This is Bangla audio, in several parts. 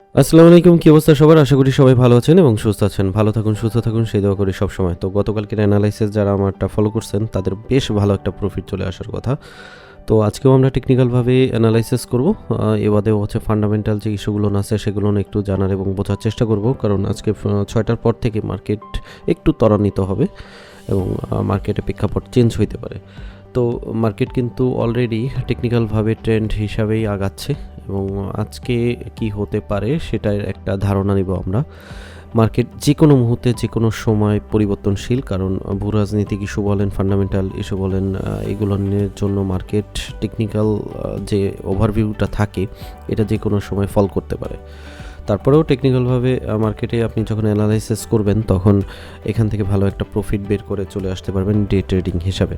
আসসালামু আলাইকুম, কি অবস্থা সবার? আশা করি সবাই ভালো আছেন এবং সুস্থ আছেন। ভালো থাকুন, সুস্থ থাকুন, সেই দোয়া করি সবসময়। তো গতকালকের অ্যানালাইসিস যারা আমারটা ফলো করছেন তাদের বেশ ভালো একটা প্রফিট চলে আসার কথা। তো আজকেও আমরা টেকনিক্যালভাবে অ্যানালাইসিস করব। এবাদেও হচ্ছে ফান্ডামেন্টাল যে ইস্যুগুলো আছে সেগুলো একটু জানার এবং বোঝার চেষ্টা করব, কারণ আজকে 6টার পর থেকে মার্কেট একটু ত্বরান্বিত হবে এবং মার্কেটে প্রেক্ষাপট চেঞ্জ হইতে পারে। তো মার্কেট কিন্তু অলরেডি টেকনিক্যালভাবে ট্রেন্ড হিসাবেই আগাচ্ছে এবং আজকে কি হতে পারে সেটার একটা ধারণা নিব আমরা। মার্কেট যে কোনো মুহূর্তে যে কোনো সময় পরিবর্তনশীল, কারণ ভূরাজনৈতিক ইস্যু বলেন, ফান্ডামেন্টাল ইস্যু বলেন, এগুলোর জন্য মার্কেট টেকনিক্যাল যে ওভারভিউটা থাকে এটা যে কোনো সময় ফল করতে পারে। তারপরেও টেকনিক্যালভাবে মার্কেটে আপনি যখন অ্যানালাইসিস করবেন তখন এখান থেকে ভালো একটা প্রফিট বের করে চলে আসতে পারবেন ডে ট্রেডিং হিসাবে।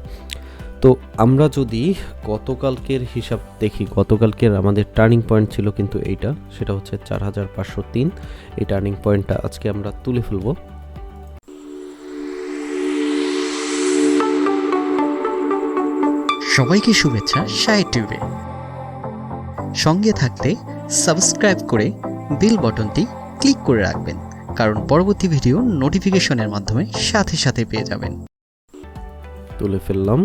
তো আমরা যদি গতকালকের হিসাব দেখি, গতকালকের আমাদের টার্নিং পয়েন্ট ছিল কিন্তু এইটা, সেটা হচ্ছে 4503। এই টার্নিং পয়েন্টটা আজকে আমরা তুলে ফেলবো। সবাইকে শুভেচ্ছা শাহেদ টিউবে। সঙ্গে থাকতে সাবস্ক্রাইব করে বেল বাটনটি ক্লিক করে রাখবেন, কারণ পরবর্তী ভিডিও নোটিফিকেশনের মাধ্যমে সাথে সাথে পেয়ে যাবেন। তুলে ফেললাম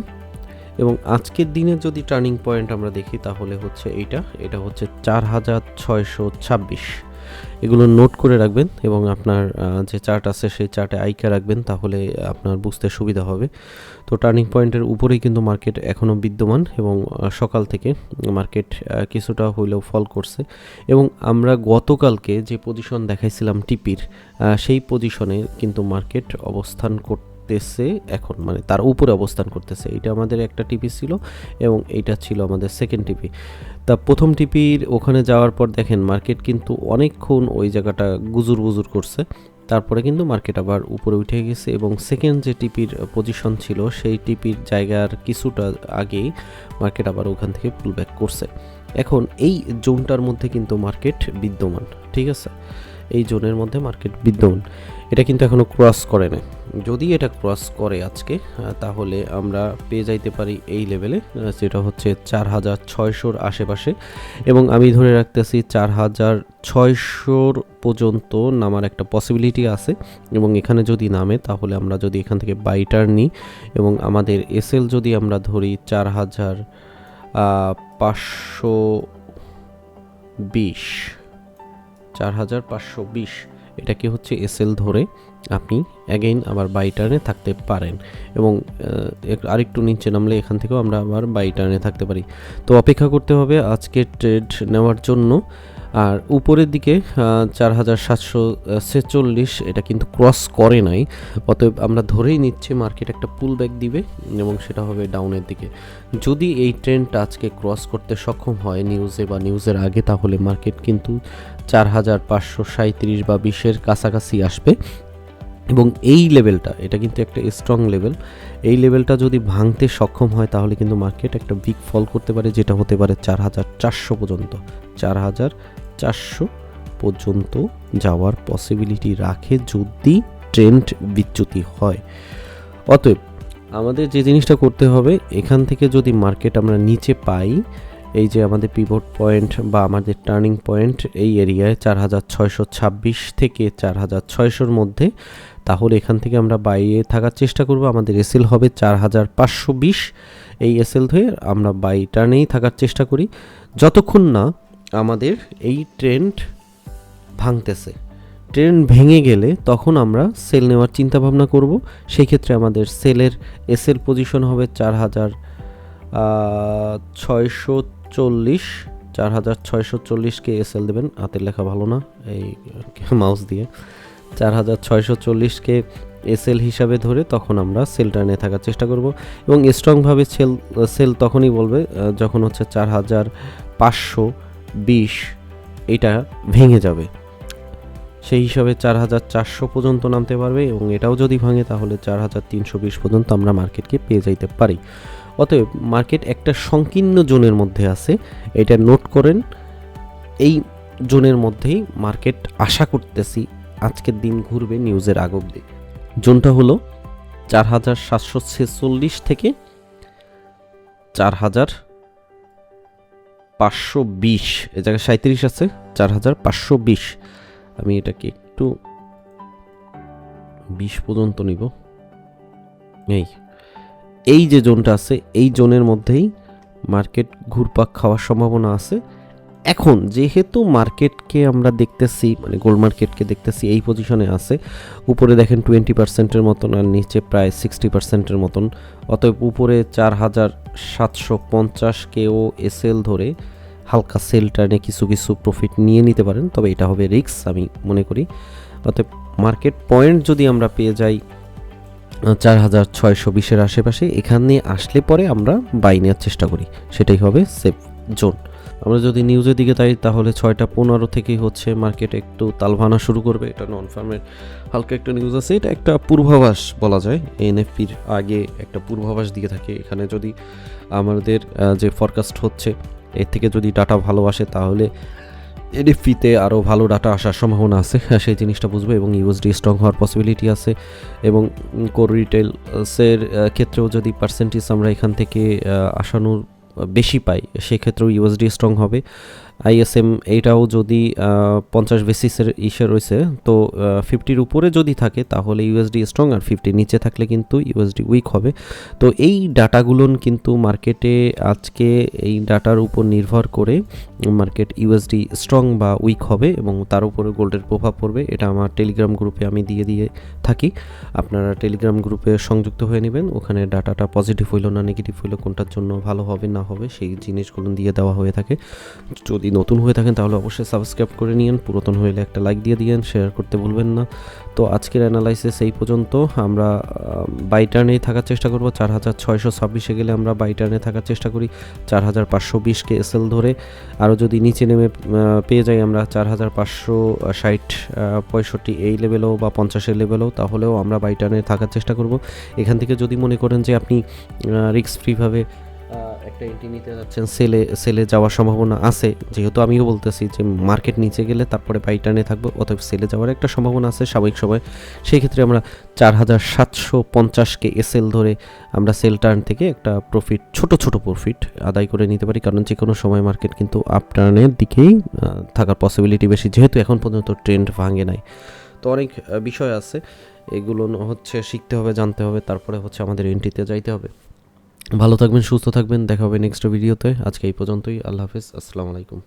এবং আজকের দিনে যদি টার্নিং পয়েন্ট আমরা দেখি তাহলে হচ্ছে এটা হচ্ছে 4626। এগুলো নোট করে রাখবেন এবং আপনার যে চার্ট আছে সেই চার্টে আইকা রাখবেন, তাহলে আপনার বুঝতে সুবিধা হবে। তো টার্নিং পয়েন্টের উপরেই কিন্তু মার্কেট এখনও বিদ্যমান এবং সকাল থেকে মার্কেট কিছুটা হইলেও ফল করছে এবং আমরা গতকালকে যে পজিশন দেখাইছিলাম টিপির, সেই পজিশনে কিন্তু মার্কেট অবস্থান করতেছে এখন, মানে তার উপরে অবস্থান করতেছে। এটা আমাদের একটা টিপি ছিল এবং এইটা ছিল আমাদের সেকেন্ড টিপি। তা প্রথম টিপির ওখানে যাওয়ার পর দেখেন মার্কেট কিন্তু অনেকক্ষণ ওই জায়গাটা গুজুর বুজুর করছে, তারপরে কিন্তু মার্কেট আবার উপরে উঠে গেছে এবং সেকেন্ড যে টিপির পজিশন ছিল সেই টিপির জায়গার কিছুটা আগেই মার্কেট আবার ওখান থেকে পুল ব্যাক করছে। এখন এই জোনটার মধ্যে কিন্তু মার্কেট বিদ্যমান, ঠিক আছে? এই জোনের মধ্যে মার্কেট বিদ্যমান, এটা কিন্তু এখনও ক্রস করে না। যদি এটা ক্রস করে আজকে তাহলে আমরা পেয়ে যাইতে পারি এই লেভেলে, যেটা হচ্ছে 4600-র আশেপাশে, এবং আমি ধরে রাখতেছি 4600 পর্যন্ত নামার একটা পসিবিলিটি আছে। এবং এখানে যদি নামে তাহলে আমরা যদি এখান থেকে বাইটার নিই এবং আমাদের এসএল যদি আমরা ধরি 4520, এটাকে হচ্ছে এসএল ধরে আপনি অ্যাগেইন আবার বাই টার্নে থাকতে পারেন এবং আরেকটু নিচে নামলে এখান থেকেও আমরা আবার বাই টার্নে থাকতে পারি। তো অপেক্ষা করতে হবে আজকে ট্রেড নেওয়ার জন্য। আর উপরের দিকে 4746 এটা কিন্তু ক্রস করে নাই, অতএব আমরা ধরেই নিচ্ছি মার্কেট একটা পুল ব্যাক দিবে এবং সেটা হবে ডাউনের দিকে। যদি এই ট্রেন্ডটা আজকে ক্রস করতে সক্ষম হয় নিউজে বা নিউজের আগে, তাহলে মার্কেট কিন্তু 4537 বা 20-এর কাছাকাছি আসবে এবং এই লেভেলটা, এটা কিন্তু একটা স্ট্রং লেভেল। এই লেভেলটা যদি ভাঙতে সক্ষম হয় তাহলে কিন্তু মার্কেট একটা বিগ ফল করতে পারে, যেটা হতে পারে 4400 পর্যন্ত। 4400 পর্যন্ত যাওয়ার পসিবিলিটি রাখে যদি ট্রেন্ড বিচ্যুতি হয়। অতএব আমাদের যে জিনিসটা করতে হবে, এখান থেকে যদি মার্কেট আমরা নিচে পাই, এই যে আমাদের পিভট পয়েন্ট বা আমাদের টার্নিং পয়েন্ট এই এরিয়ায় 4626 থেকে 4600-র মধ্যে, তাহলে এখান থেকে আমরা বাইয়ে থাকার চেষ্টা করব। আমাদের এসএল হবে 4520, এই এসএল ধরে আমরা বাই টার্নেই থাকার চেষ্টা করি যতক্ষণ না আমাদের এই ট্রেন্ড ভাঙতেছে। ট্রেন্ড ভেঙে গেলে তখন আমরা সেল নেওয়ার চিন্তা ভাবনা করব। সেই ক্ষেত্রে আমাদের সেলের এসএল পজিশন হবে 4640কে এসএল দেবেন। হাতের লেখা ভালো না, এই মাউস দিয়ে 4640কে এসএল হিসাবে ধরে তখন আমরা সেল টার্নে থাকার চেষ্টা করব এবং স্ট্রংভাবে সেল তখনই বলবে যখন হচ্ছে 4520 এটা ভেঙে যাবে। সেই হিসাবে 4400 পর্যন্ত নামতে পারবে এবং এটাও যদি ভাঙে তাহলে 4320 পর্যন্ত আমরা মার্কেটকে পেয়ে যাইতে পারি। অতএব মার্কেট একটা সংকীর্ণ জোনের মধ্যে আছে, এটা নোট করেন। এই জোনের মধ্যেই মার্কেট আশা করতেছি আজকের দিন ঘুরবে নিউজের আগ অবধি। জোনটা হলো 4746 থেকে 4000 4520, এই জায়গায় 37 আছে, 4520। আমি এটাকে একটু 20 পর্যন্ত নিব। এই যে জোনটা আছে, এই জোনের মধ্যেই মার্কেট ঘুরপাক খাওয়ার সম্ভাবনা আছে। এখন যেহেতু মার্কেটকে আমরা দেখতেছি, মানে গোল্ড মার্কেটকে দেখতেছি এই পজিশনে আছে, উপরে দেখেন 20%-এর মতন আর নিচে প্রায় 60%-এর মতন। অতএব উপরে 4750কেও এসএল ধরে হালকা সেল টার্নে কিছু কিছু প্রফিট নিয়ে নিতে পারেন, তবে এটা হবে রিস্ক আমি মনে করি। অতএব মার্কেট পয়েন্ট যদি আমরা পেয়ে যাই 4620-এর আশেপাশে, এখানে আসলে পরে আমরা বাই নেওয়ার চেষ্টা করি, সেটাই হবে সেফ জোন। আমরা যদি নিউজের দিকে তাই তাহলে 6:15 থেকেই হচ্ছে মার্কেট একটু তালভানা শুরু করবে। এটা নন ফার্মের হালকা একটা নিউজ আছে, এটা একটা পূর্বাভাস বলা যায়। এনএফপির আগে একটা পূর্বাভাস দিয়ে থাকে। এখানে যদি আমাদের যে ফরকাস্ট হচ্ছে এর থেকে যদি ডাটা ভালো আসে তাহলে এনএফপিতে আরও ভালো ডাটা আসার সম্ভাবনা আছে, সেই জিনিসটা বুঝবে এবং ইউএসডি স্ট্রং হওয়ার পসিবিলিটি আছে। এবং কোর রিটেলসের ক্ষেত্রেও যদি পার্সেন্টেজ আমরা এখান থেকে আসানোর বেশি পাই, সেক্ষেত্রেও ইউএসডি স্ট্রং হবে। আইএসএম এইটাও যদি 50 বেসিসের ইসে রয়েছে, তো 50-র উপরে যদি থাকে তাহলে ইউএসডি স্ট্রং, আর 50 নিচে থাকলে কিন্তু ইউএসডি উইক হবে। তো এই ডাটাগুলো কিন্তু মার্কেটে আজকে এই ডাটার উপর নির্ভর করে মার্কেট ইউএসডি স্ট্রং বা উইক হবে এবং তার উপরে গোল্ডের প্রভাব পড়বে। এটা আমার টেলিগ্রাম গ্রুপে আমি দিয়ে থাকি, আপনারা টেলিগ্রাম গ্রুপে সংযুক্ত হয়ে নেবেন। ওখানে ডাটাটা পজিটিভ হইলো না নেগেটিভ হইলো, কোনটার জন্য ভালো হবে না হবে সেই জিনিসগুলো দিয়ে দেওয়া হয়ে থাকে। যদি নতুন হয়ে থাকেন তাহলে অবশ্যই সাবস্ক্রাইব করে নিন, পুরাতন হইলে একটা লাইক দিয়ে দিয়েন, শেয়ার করতে ভুলবেন না। তো আজকের অ্যানালাইসিস এই পর্যন্ত। আমরা বাই টার্নেই থাকার চেষ্টা করব। 4626-এ গেলে আমরা বাই টার্নে থাকার চেষ্টা করি। 4520-কে এসএল ধরে আরও যদি নিচে নেমে পেয়ে যাই আমরা 4560-65 এই লেভেলেও বা 50-এর লেভেলেও, তাহলেও আমরা বাই টার্নে থাকার চেষ্টা করব। এখান থেকে যদি মনে করেন যে আপনি রিস্ক ফ্রিভাবে একটা এন্ট্রি নিতে যাচ্ছেন, সেলে যাওয়ার সম্ভাবনা আছে, যেহেতু আমিও বলতেছি যে মার্কেট নিচে গেলে তারপরে বাই টার্নে থাকবো, অতএব সেলে যাওয়ার একটা সম্ভাবনা আছে স্বাভাবিক সময়। সেই ক্ষেত্রে আমরা 4750-কে এসএল ধরে আমরা সেল টার্ন থেকে একটা প্রফিট, ছোট প্রফিট আদায় করে নিতে পারি, কারণ যে কোনো সময় মার্কেট কিন্তু আপ টার্নের দিকেই থাকার পসিবিলিটি বেশি, যেহেতু এখন পর্যন্ত ট্রেন্ড ভাঙে নাই। তো অনেক বিষয় আছে, এগুলো হচ্ছে শিখতে হবে, জানতে হবে, তারপরে হচ্ছে আমাদের এন্ট্রিতে যাইতে হবে। ভালো থাকবেন, সুস্থ থাকবেন, দেখা হবে নেক্সট ভিডিওতে। আজকে এই পর্যন্তই। আল্লাহ হাফেজ, আসসালামু আলাইকুম।